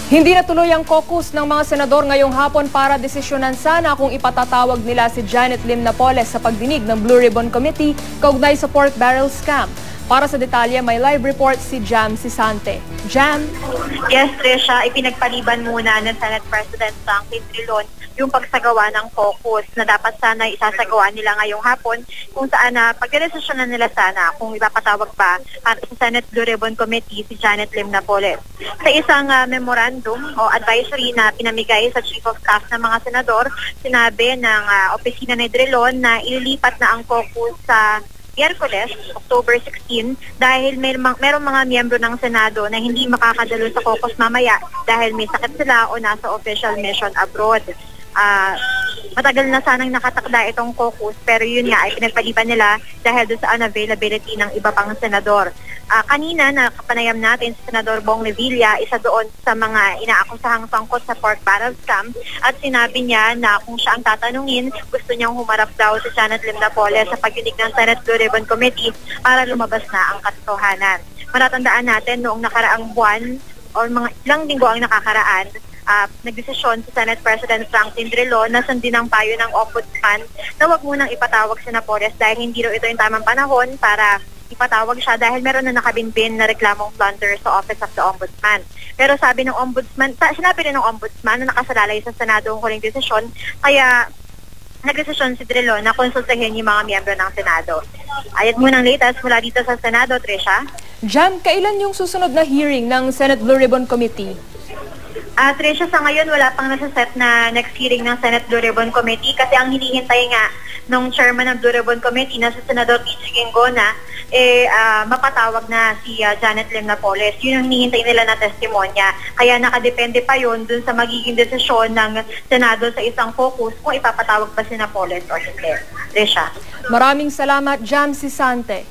Hindi natuloy ang caucus ng mga senador ngayong hapon para desisyonan sana kung ipatatawag nila si Janet Lim Napoles sa pagdinig ng Blue Ribbon Committee kaugnay sa pork barrel scam. Para sa detalye, may live report si Jam Sisante. Jam? Yes, Trisha, ipinagpaliban muna ng Senate President Franklin Drilon yung pagsagawa ng caucus na dapat sana isasagawa nila ngayong hapon kung saan pagdedesisyonan nila sana kung ipapatawag ba para sa Senate Blue Ribbon Committee si Janet Lim Napoles. Sa isang memorandum o advisory na pinamigay sa Chief of Staff ng mga senador, sinabi ng opisina ni Drilon na ililipat na ang caucus sa Miyerkules, October 16, dahil merong mga miyembro ng Senado na hindi makakadalo sa caucus mamaya dahil may sakit sila o nasa official mission abroad. Matagal na sanang nakatakda itong caucus pero yun nga ay pinagpaliban nila dahil doon sa unavailability ng iba pang senador. Kanina nakapanayam natin si Senador Bong Revilla, isa doon sa mga inaakusahang sangkot sa pork barrel scam, at sinabi niya na kung siya ang tatanungin, gusto niyang humarap daw si Janet Lim Napoles sa pagdinig ng Senate Blue Ribbon Committee para lumabas na ang katotohanan. Matatandaan natin noong nakaraang buwan o mga ilang linggo ang nakakaraan, nagdesisyon si Senate President Franklin Drilon na sundin ang payo ng Ombudsman na wag munang ipatawag si Napoles dahil hindi raw ito yung tamang panahon para ipatawag siya dahil meron na nakabinbin na reklamong plunder sa Office of the Ombudsman. Pero sabi ng Ombudsman, sinabi rin ng Ombudsman na nakasalalay sa Senado ang huling desisyon, kaya nagdesisyon si Drilon na konsultahin yung mga miyembro ng Senado. Ayat mo ng latest mula dito sa Senado, Trisha. Jam, kailan yung susunod na hearing ng Senate Blue Ribbon Committee? Trisha, sa ngayon wala pang nasa-set na next hearing ng Senate Blue Ribbon Committee kasi ang hinihintay nga nung chairman ng Blue Ribbon Committee na si Senador P.J. Ginggona mapatawag na si Janet Lim Napoles. Yun ang hinihintay nila na testimonya. Kaya nakadepende pa yun dun sa magiging desisyon ng Senado sa isang caucus kung ipapatawag ba si Napoles o hindi. Trisha. Maraming salamat, Jam Sisante.